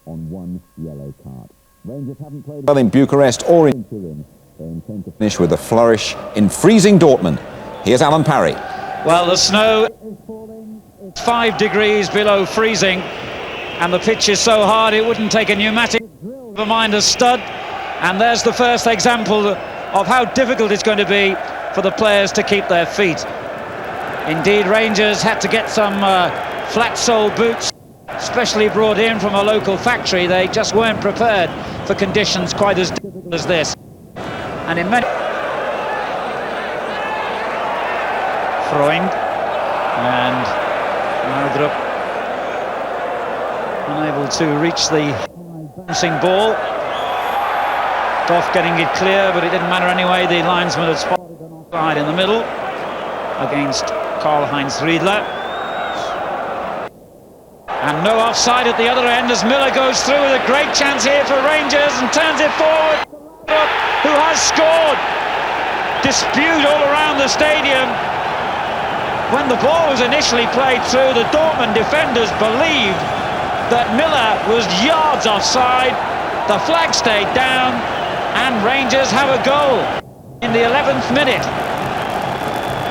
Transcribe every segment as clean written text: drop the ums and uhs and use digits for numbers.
on 1 yellow card. Rangers haven't played well in Bucharest or in Turin. They intend to finish with a flourish in freezing Dortmund. Here's Alan Parry. Well, the snow is falling. It's 5 degrees below freezing, and the pitch is so hard it wouldn't take a pneumatic drill to mind a stud. And there's the first example of how difficult it's going to be for the players to keep their feet. Indeed, Rangers had to get some flat-sole boots, specially brought in from a local factory. They just weren't prepared for conditions quite as difficult as this. And in many... Freund and Laudrup unable to reach the bouncing ball. Goff getting it clear, but it didn't matter anyway. The linesman had spotted an offside in the middle against Karl-Heinz Riedler. And no offside at the other end as Miller goes through with a great chance here for Rangers and turns it forward. Who has scored? Dispute all around the stadium. When the ball was initially played through, the Dortmund defenders believed that Miller was yards offside. The flag stayed down, and Rangers have a goal in the 11th minute.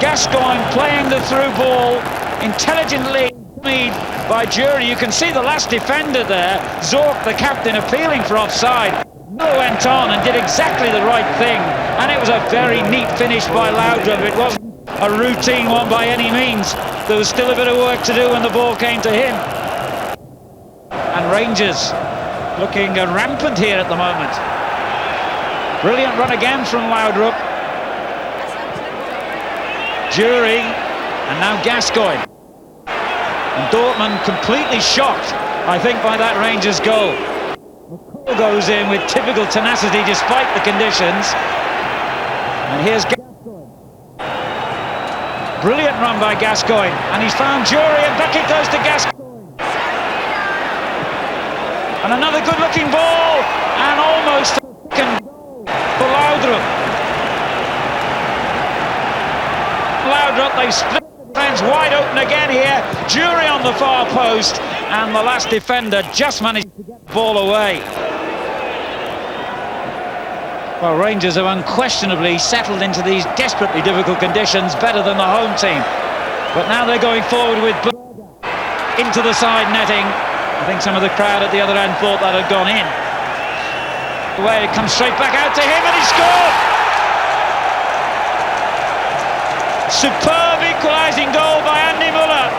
Gascoigne playing the through ball, intelligently made by Jury. You can see the last defender there, Zorc, the captain, appealing for offside. Miller went on and did exactly the right thing, and it was a very neat finish by Laudrup. It wasn't a routine one by any means. There was still a bit of work to do when the ball came to him. And Rangers looking rampant here at the moment. Brilliant run again from Laudrup. Jury, and now Gascoigne. And Dortmund completely shocked, I think, by that Rangers goal. McCall goes in with typical tenacity despite the conditions. And here's Gascoigne. Brilliant run by Gascoigne, and he's found Jury, and back it goes to Gascoigne. And another good-looking ball, and almost a second goal for Laudrup. Laudrup, they split the defence wide open again here. Jury on the far post, and the last defender just managed to get the ball away. Well, Rangers have unquestionably settled into these desperately difficult conditions better than the home team. But now they're going forward with into the side netting. I think some of the crowd at the other end thought that had gone in. Away, it comes straight back out to him, and he scored! Superb equalising goal by Andy Muller.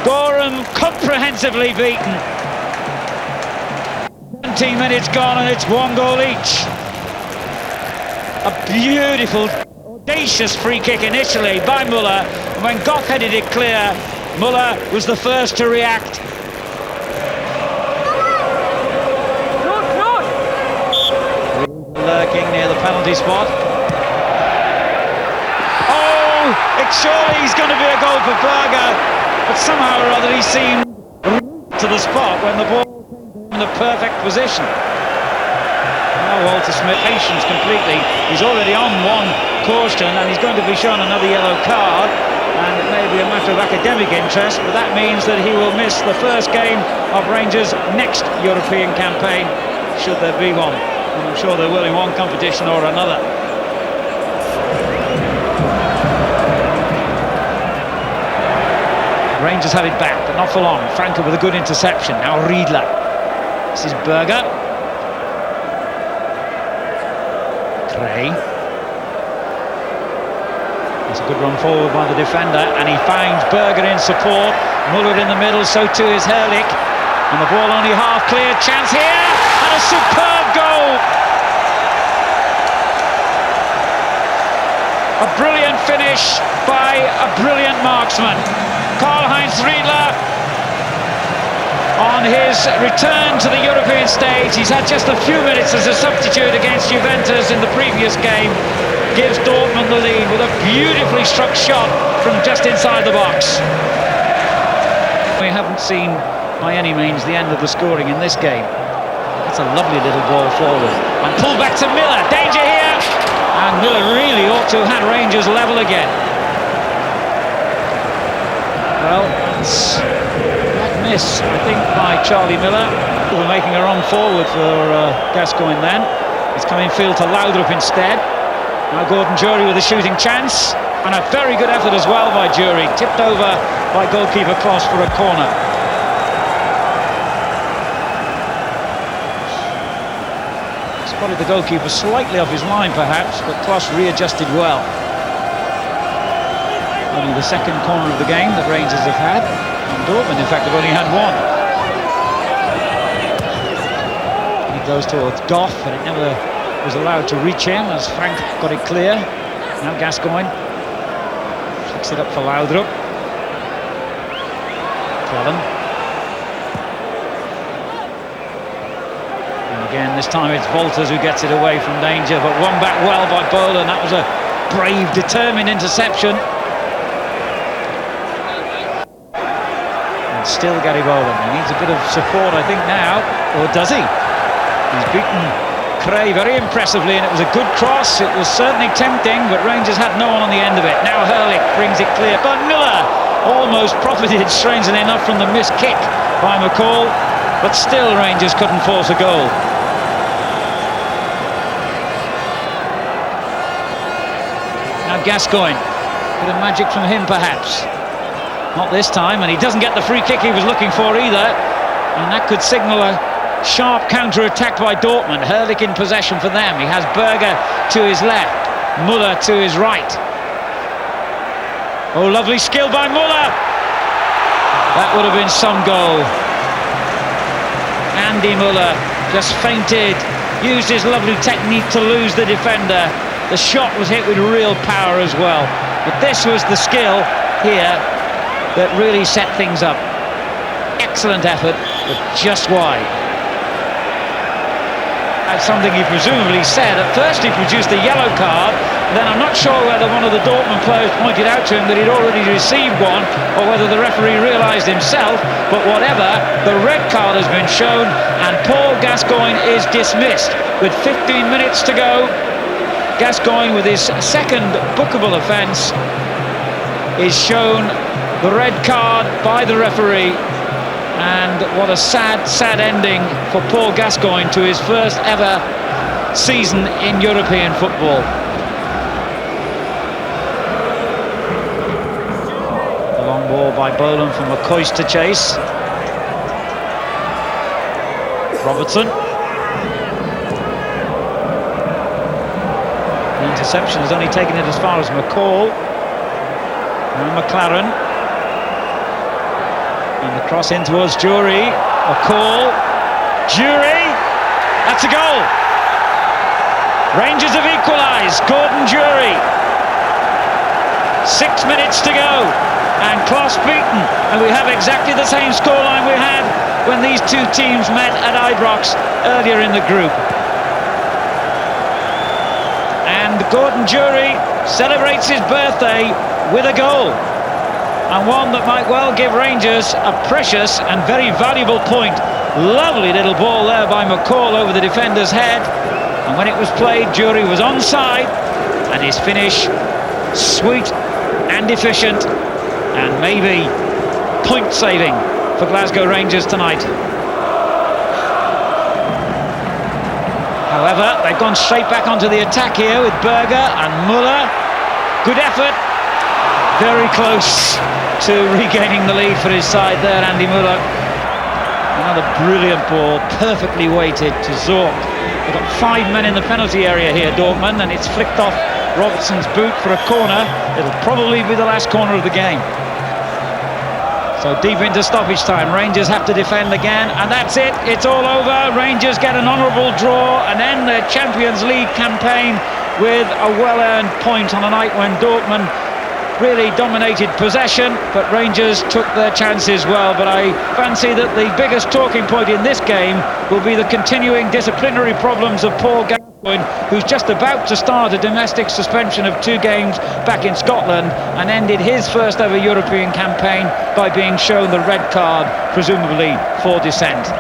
Gorham comprehensively beaten. 17 minutes gone and it's 1 goal each. A beautiful, audacious free kick initially by Muller, and when Goff headed it clear, Muller was the first to react. Lurking near the penalty spot. Oh, it's surely he's going to be a goal for Berger, but somehow or other he seemed to the spot when the ball in the perfect position. Now Walter Smith patience completely. He's already on 1 caution and he's going to be shown another yellow card, and it may be a matter of academic interest, but that means that he will miss the first game of Rangers' next European campaign, should there be one. And I'm sure there will in one competition or another. Rangers have it back, but not for long. Franke with a good interception. Now Riedler. This is Berger. Gray. That's a good run forward by the defender, and he finds Berger in support. Muller in the middle, so too is Herrlich. And the ball only half clear. Chance here, and a superb goal. A brilliant finish by a brilliant marksman. Karl-Heinz Riedler, on his return to the European stage, he's had just a few minutes as a substitute against Juventus in the previous game, gives Dortmund the lead with a beautifully struck shot from just inside the box. We haven't seen by any means the end of the scoring in this game. That's a lovely little ball forward. And pulled back to Miller, danger here! And Miller really ought to have had Rangers level again. Well, that's miss, I think, by Charlie Miller. We're making a run forward for Gascoigne then. He's coming field to Laudrup instead. Now Gordon Jury with a shooting chance. And a very good effort as well by Jury. Tipped over by goalkeeper Kloss for a corner. Spotted the goalkeeper slightly off his line perhaps, but Kloss readjusted well. Only the second corner of the game that Rangers have had. And Dortmund, in fact, have only had one. He goes towards Goff, and it never was allowed to reach him as Frank got it clear. Now Gascoigne flicks it up for Laudrup. Clellan. And again, this time it's Wolters who gets it away from danger, but won back well by Bolan. That was a brave, determined interception. Still Gary Bolan. He needs a bit of support, I think, now. Or does he? He's beaten Cray very impressively, and it was a good cross. It was certainly tempting, but Rangers had no one on the end of it. Now Hurlick brings it clear, but Miller almost profited, strangely enough, from the missed kick by McCall, but still Rangers couldn't force a goal. Now Gascoigne. Bit of magic from him, perhaps. Not this time, and he doesn't get the free kick he was looking for either. And that could signal a sharp counter-attack by Dortmund. Hurlick in possession for them. He has Berger to his left, Muller to his right. Oh, lovely skill by Muller. That would have been some goal. Andy Muller just feinted, used his lovely technique to lose the defender. The shot was hit with real power as well. But this was the skill here that really set things up. Excellent effort, but just wide. That's something he presumably said. At first he produced a yellow card, then I'm not sure whether one of the Dortmund players pointed out to him that he'd already received one, or whether the referee realised himself, but whatever, the red card has been shown, and Paul Gascoigne is dismissed. With 15 minutes to go, Gascoigne, with his second bookable offence, is shown the red card by the referee. And what a sad, sad ending for Paul Gascoigne to his first ever season in European football. The long ball by Bolan from McCoist to chase. Robertson. The interception has only taken it as far as McCall. Now McLaren. And the cross in towards Jury. McCall. Jury. That's a goal. Rangers have equalised. Gordon Jury. 6 minutes to go. And Kloss beaten. And we have exactly the same scoreline we had when these two teams met at Ibrox earlier in the group. And Gordon Jury celebrates his birthday with a goal, and one that might well give Rangers a precious and very valuable point. Lovely little ball there by McCall over the defender's head, and when it was played, Jury was onside, and his finish sweet and efficient, and maybe point saving for Glasgow Rangers tonight. However, they've gone straight back onto the attack here with Berger and Muller. Good effort. Very close to regaining the lead for his side there, Andy Muller. Another brilliant ball, perfectly weighted to Zorc. They've got 5 men in the penalty area here, Dortmund, and it's flicked off Robertson's boot for a corner. It'll probably be the last corner of the game. So deep into stoppage time, Rangers have to defend again, and that's it. It's all over. Rangers get an honourable draw and end their Champions League campaign with a well-earned point on a night when Dortmund really dominated possession, but Rangers took their chances well. But I fancy that the biggest talking point in this game will be the continuing disciplinary problems of Paul Gascoigne, who's just about to start a domestic suspension of 2 games back in Scotland, and ended his first ever European campaign by being shown the red card, presumably for dissent.